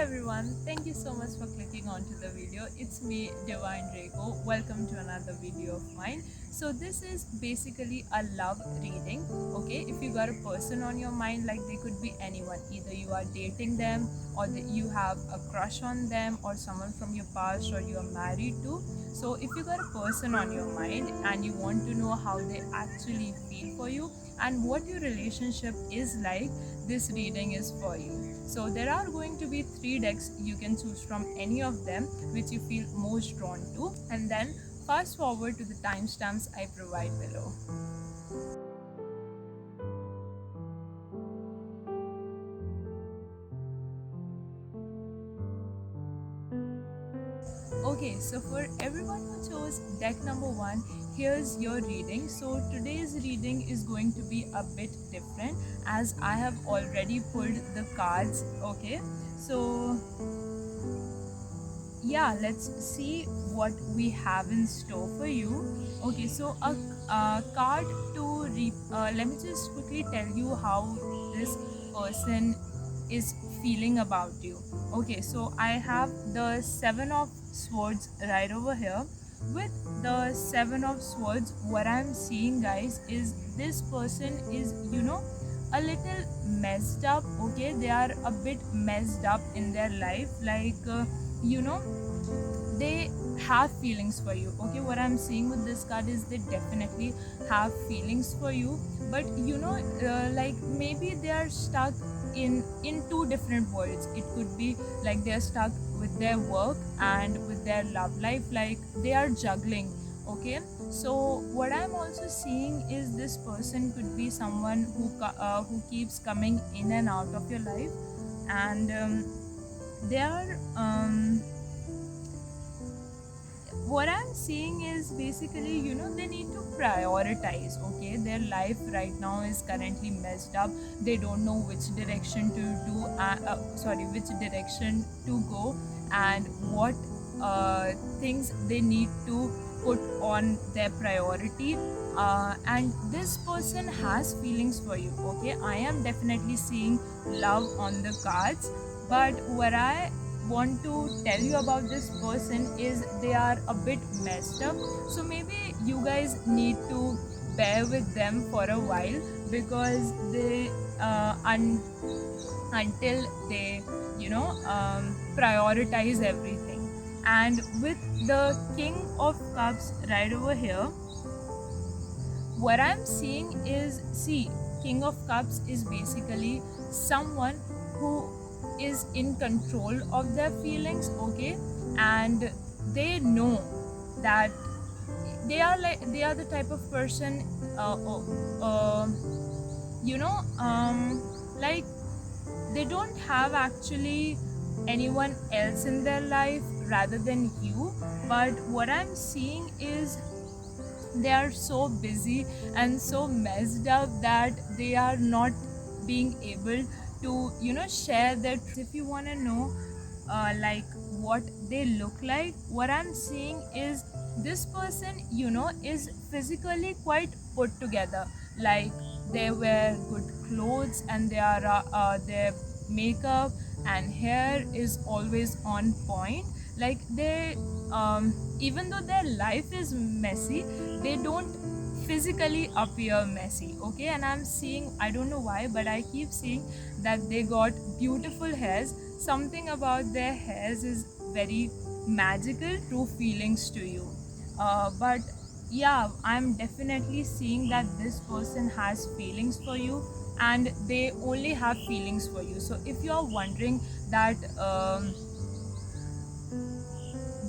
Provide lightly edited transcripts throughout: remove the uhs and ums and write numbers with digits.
everyone, thank you so much for clicking onto the video. It's me, Divine Rego. Welcome to another video of mine. So this is basically a love reading. Okay, if you got a person on your mind, like they could be anyone, either you are dating them or that you have a crush on them or someone from your past or you are married to. So if you got a person on your mind and you want to know how they actually feel for you and what your relationship is like, this reading is for you. So there are going to be 3 decks. You can choose from any of them which you feel most drawn to, and then fast forward to the timestamps I provide below. Okay, so for everyone who chose deck number 1, here's your reading. So today's reading is going to be a bit different as I have already pulled the cards. Okay, so yeah, let's see what we have in store for you. Okay, so a card to let me just quickly tell you how this person is feeling about you. Okay, so I have the 7 of Swords right over here. With the 7 of Swords, what I'm seeing, guys, is this person is, a little messed up. Okay, they are a bit messed up in their life, like you know they have feelings for you. Okay, what I'm seeing with this card is they definitely have feelings for you, but like maybe they are stuck in 2 different worlds. It could be like they're stuck with their work and with their love life, like they are juggling. Okay, so what I'm also seeing is this person could be someone who keeps coming in and out of your life, and they are what I'm seeing is basically, they need to prioritize. Okay, their life right now is currently messed up. They don't know which direction to do, which direction to go, and what things they need to put on their priority. And this person has feelings for you. Okay, I am definitely seeing love on the cards, but what I want to tell you about this person is they are a bit messed up. So maybe you guys need to bear with them for a while, because they until they prioritize everything. And with the King of Cups right over here, what I'm seeing is, see, King of Cups is basically someone who is in control of their feelings. Okay, and they know that they are the type of person, uh, uh, uh, you know like they don't have actually anyone else in their life rather than you. But what I'm seeing is they are so busy and so messed up that they are not being able to share their truth. If you want to know like what they look like, what I'm seeing is this person is physically quite put together. Like they wear good clothes, and their makeup and hair is always on point. Like they even though their life is messy, they don't physically appear messy. Okay, and I'm seeing, I don't know why, but I keep seeing that they got beautiful hairs. Something about their hairs is very magical, true feelings to you. But yeah, I'm definitely seeing that this person has feelings for you, and they only have feelings for you. So if you are wondering that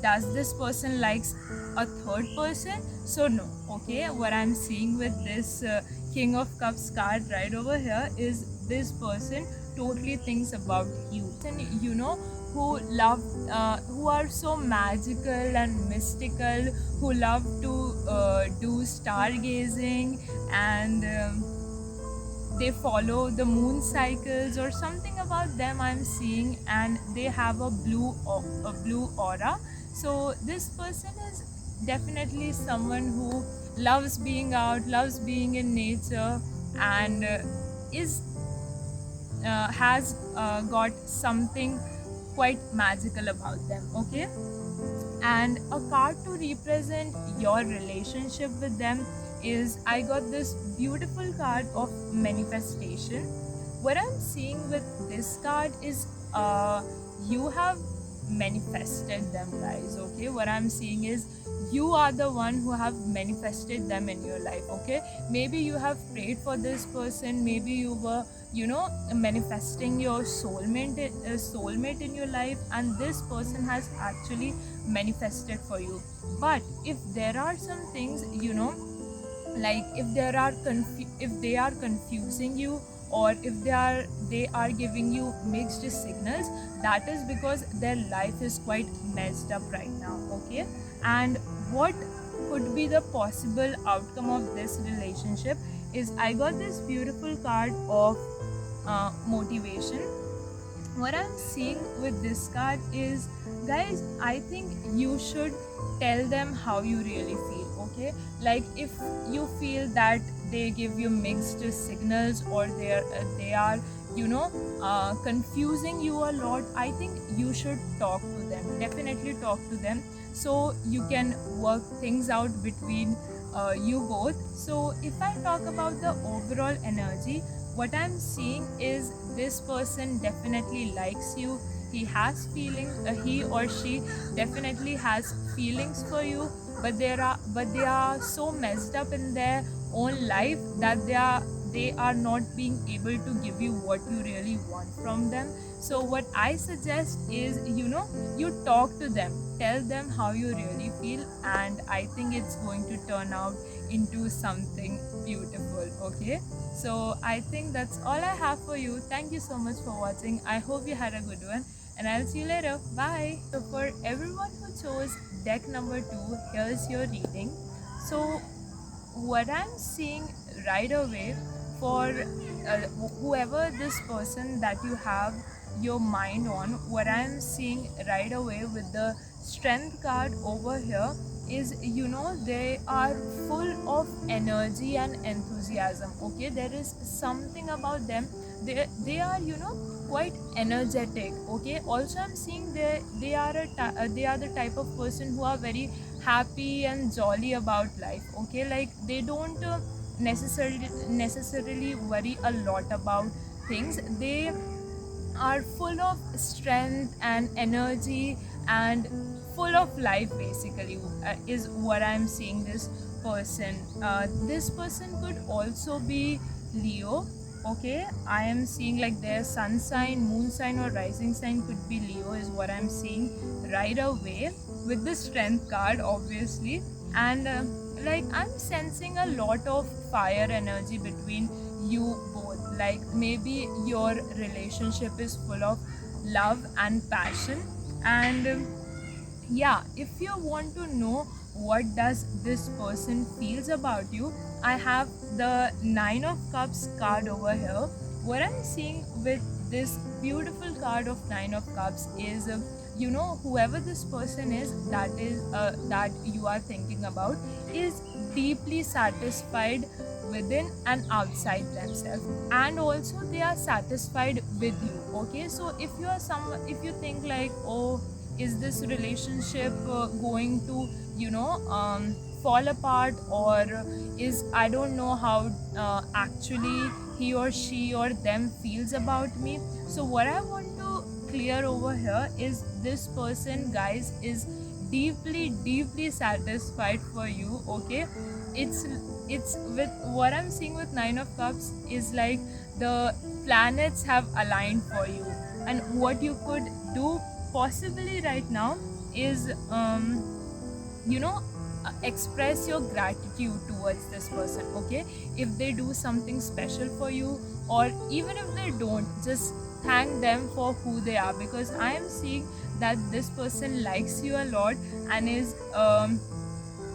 does this person likes a third person, so no. Okay, what I'm seeing with this King of Cups card right over here is this person totally thinks about you, and who are so magical and mystical, who love to do stargazing, and they follow the moon cycles or something about them I'm seeing, and they have a blue aura. So this person is definitely someone who loves being out, loves being in nature, and is has got something quite magical about them, okay? And a card to represent your relationship with them is, I got this beautiful card of manifestation. What I'm seeing with this card is you have manifested them, guys, okay? What I'm seeing is you are the one who have manifested them in your life, okay? Maybe you have prayed for this person, maybe you were, manifesting your soulmate in your life, and this person has actually manifested for you. But if there are some things, like if they are confusing you, or if they are giving you mixed signals, that is because their life is quite messed up right now, okay? And what could be the possible outcome of this relationship is, I got this beautiful card of motivation. What I'm seeing with this card is, guys, I think you should tell them how you really feel, okay? Like if you feel that they give you mixed signals, or they are confusing you a lot, I think you should talk to them, definitely talk to them, so you can work things out between you both. So if I talk about the overall energy, what I'm seeing is this person definitely likes you. He has feelings, he or she definitely has feelings for you, but they are so messed up in their own life that they are not being able to give you what you really want from them. So what I suggest is, you talk to them, tell them how you really feel, and I think it's going to turn out into something beautiful, okay? So I think that's all I have for you. Thank you so much for watching. I hope you had a good one, and I'll see you later. Bye. So for everyone who chose deck number 2, here's your reading. So what I'm seeing right away for whoever this person that you have your mind on, what I'm seeing right away with the strength card over here is, they are full of energy and enthusiasm, okay? There is something about them, they are, quite energetic, okay? Also I'm seeing they are the type of person who are very happy and jolly about life, okay? Like they don't necessarily worry a lot about things. They are full of strength and energy and full of life, basically, is what I'm seeing this person. This person could also be Leo, okay? I am seeing like their sun sign, moon sign, or rising sign could be Leo, is what I'm seeing right away with the strength card, obviously. And like I'm sensing a lot of fire energy between you both. Like maybe your relationship is full of love and passion. And yeah, if you want to know what does this person feels about you, I have the 9 of Cups card over here. What I'm seeing with this beautiful card of 9 of Cups is, whoever this person is that you are thinking about is deeply satisfied within and outside themselves, and also they are satisfied with you, okay? So if you think like, oh, is this relationship going to fall apart, or is, I don't know how actually he or she or them feels about me. So what I want to clear over here is, this person, guys, is deeply satisfied for you, okay? It's with what I'm seeing with 9 of Cups is like the planets have aligned for you, and what you could do possibly right now is express your gratitude towards this person, okay? If they do something special for you, or even if they don't, just thank them for who they are, because I am seeing that this person likes you a lot and is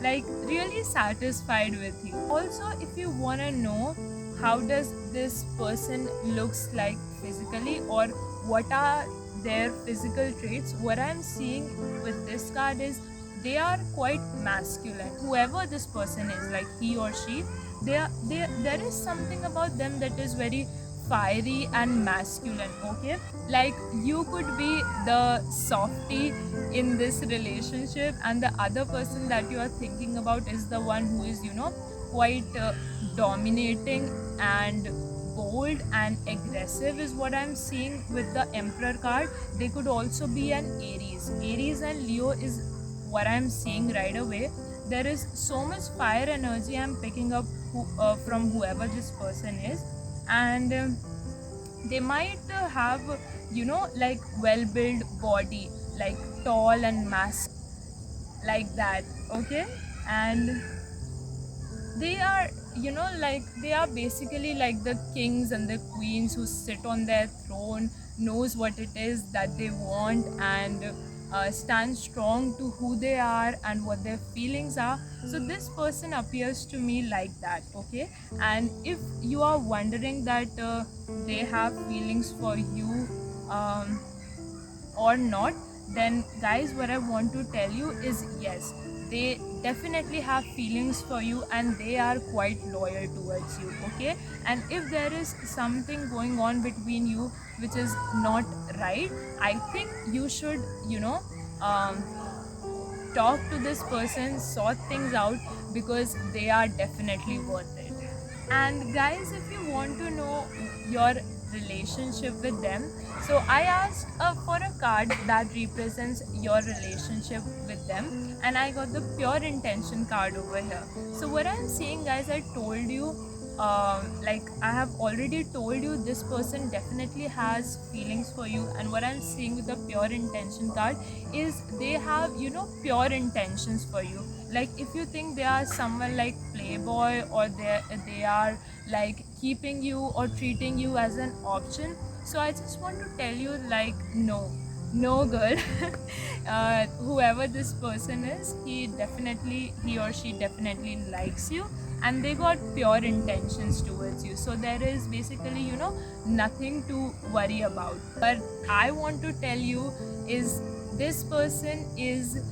like really satisfied with you. Also, if you want to know how does this person looks like physically, or what are their physical traits, what I'm seeing with this card is, they are quite masculine. Whoever this person is, like he or she, there is something about them that is very fiery and masculine, okay? Like you could be the softie in this relationship, and the other person that you are thinking about is the one who is, quite dominating and bold and aggressive, is what I'm seeing with the Emperor card. They could also be an Aries and Leo is what I'm seeing right away. There is so much fire energy I'm picking up from whoever this person is, and they might have, like well built body, like tall and massive, like that, okay? And they are, like they are basically like the kings and the queens who sit on their throne, knows what it is that they want, and stand strong to who they are and what their feelings are. So this person appears to me like that, okay? And if you are wondering that they have feelings for you, um, or not, then guys, what I want to tell you is yes, they definitely have feelings for you and they are quite loyal towards you, okay? And if there is something going on between you which is not right, I think you should, um, talk to this person, sort things out, because they are definitely worth it. And guys, if you want to know your relationship with them, so I asked for a card that represents your relationship with them, and I got the pure intention card over here. So what I'm saying, guys, I told you, like I have already told you, this person definitely has feelings for you. And what I'm seeing with the pure intention card is they have, pure intentions for you. Like if you think they are someone like playboy, or they are like keeping you or treating you as an option, so I just want to tell you, like, no girl. Whoever this person is, he or she definitely likes you, and they got pure intentions towards you. So there is basically, nothing to worry about. But I want to tell you is this person is,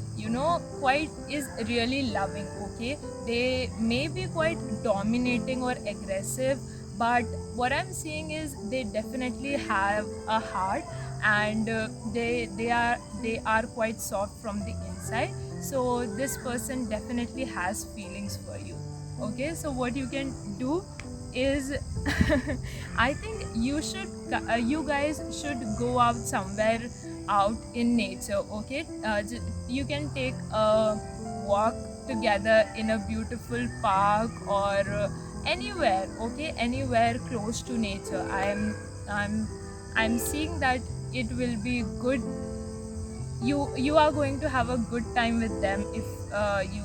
quite is really loving, okay? They may be quite dominating or aggressive, but what I'm seeing is they definitely have a heart, and they are quite soft from the inside. So this person definitely has feelings for you, okay? So what you can do is I think you guys should go out somewhere out in nature, okay? You can take a walk together in a beautiful park, or anywhere, okay? Anywhere close to nature. I'm seeing that it will be good. You are going to have a good time with them if you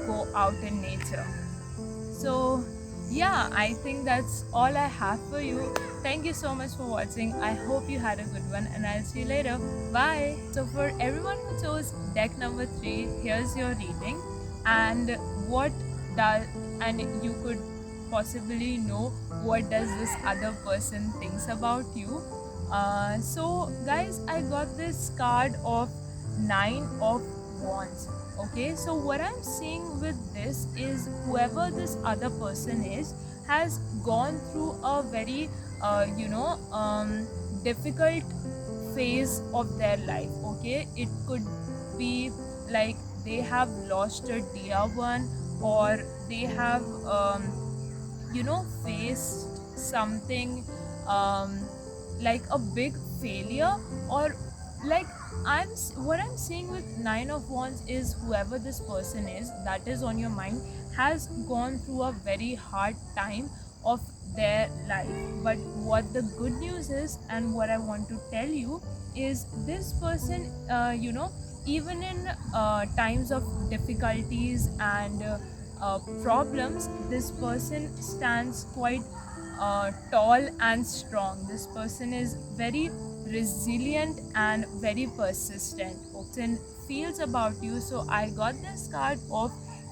go out in nature. So yeah, I think that's all I have for you. Thank you so much for watching. I hope you had a good one, and I'll see you later. Bye. So for everyone who chose deck number 3, here's your reading. And what does and you could possibly know what does this other person thinks about you. So guys, I got this card of 9 of Wands. Okay, so what I'm seeing with this is whoever this other person is has gone through a very difficult phase of their life, okay? It could be like they have lost a dear one, or they have faced something, um, like a big failure, or like what I'm seeing with 9 of Wands is whoever this person is that is on your mind has gone through a very hard time of their life. But what the good news is, and what I want to tell you is, this person, even in times of difficulties and problems, this person stands quite tall and strong. This person is very resilient and very persistent. Often feels about you. So I got this card of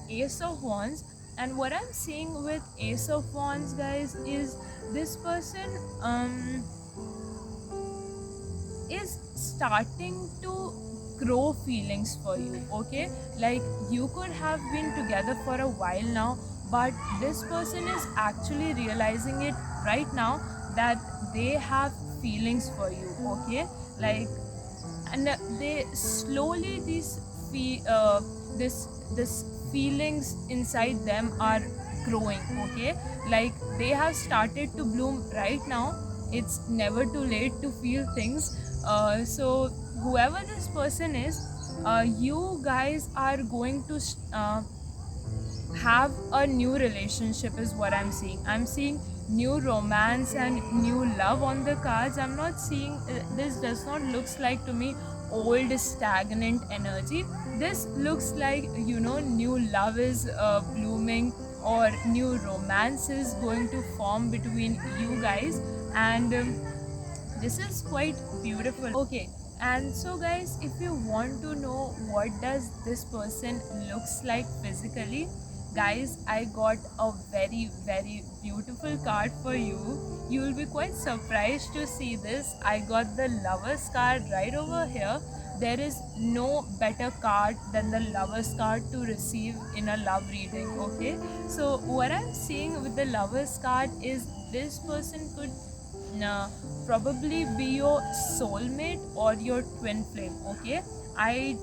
Ace of Wands, and what I'm seeing with Ace of Wands, guys, is this person is starting to grow feelings for you, okay? Like you could have been together for a while now, but this person is actually realizing it right now that they have feelings for you, okay? Like, and they slowly this this feelings inside them are growing, okay? Like, they have started to bloom right now. It's never too late to feel things. So whoever this person is, you guys are going to have a new relationship is what I'm seeing. I'm seeing new romance and new love on the cards. I'm not seeing this does not looks like to me old stagnant energy. This looks like, you know, new love is blooming, or new romance is going to form between you guys. And this is quite beautiful, okay? And so guys, if you want to know what does this person looks like physically, guys, I got a very very beautiful card for you. You will be quite surprised to see this. I got the lovers card right over here. There is no better card than the lovers card to receive in a love reading, okay? So what I'm seeing with the lovers card is this person could uh, probably be your soulmate or your twin flame, okay? I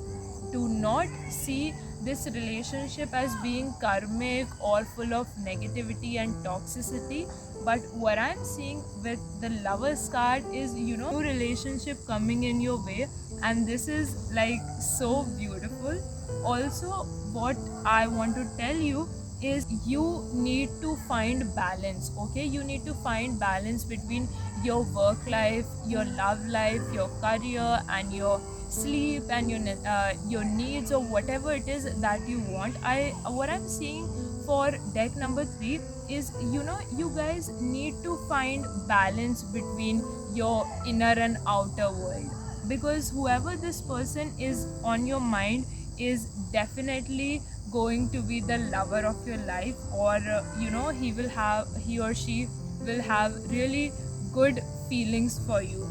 do not see this relationship as being karmic or full of negativity and toxicity, but what I'm seeing with the lovers card is, you know, new relationship coming in your way, and this is like so beautiful. Also, what I want to tell you is you need to find balance, okay? You need to find balance between your work life, your love life, your career, and your sleep, and your needs, or whatever it is that you want. I What I'm seeing for deck number 3 is, you know, you guys need to find balance between your inner and outer world, because whoever this person is on your mind is definitely going to be the lover of your life, or you know, he or she will have really good feelings for you.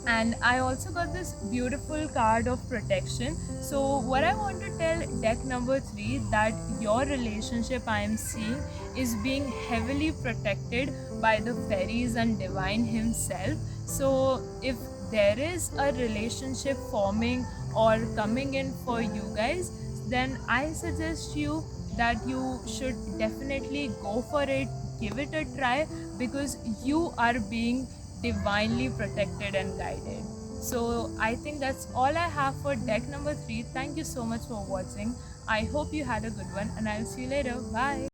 And I also got this beautiful card of protection. So what I want to tell deck number 3, that your relationship I am seeing is being heavily protected by the fairies and divine himself. So if there is a relationship forming or coming in for you guys, then I suggest you that you should definitely go for it, give it a try, because you are being divinely protected and guided. So I think that's all I have for deck number 3. Thank you so much for watching. I hope you had a good one, and I'll see you later. Bye.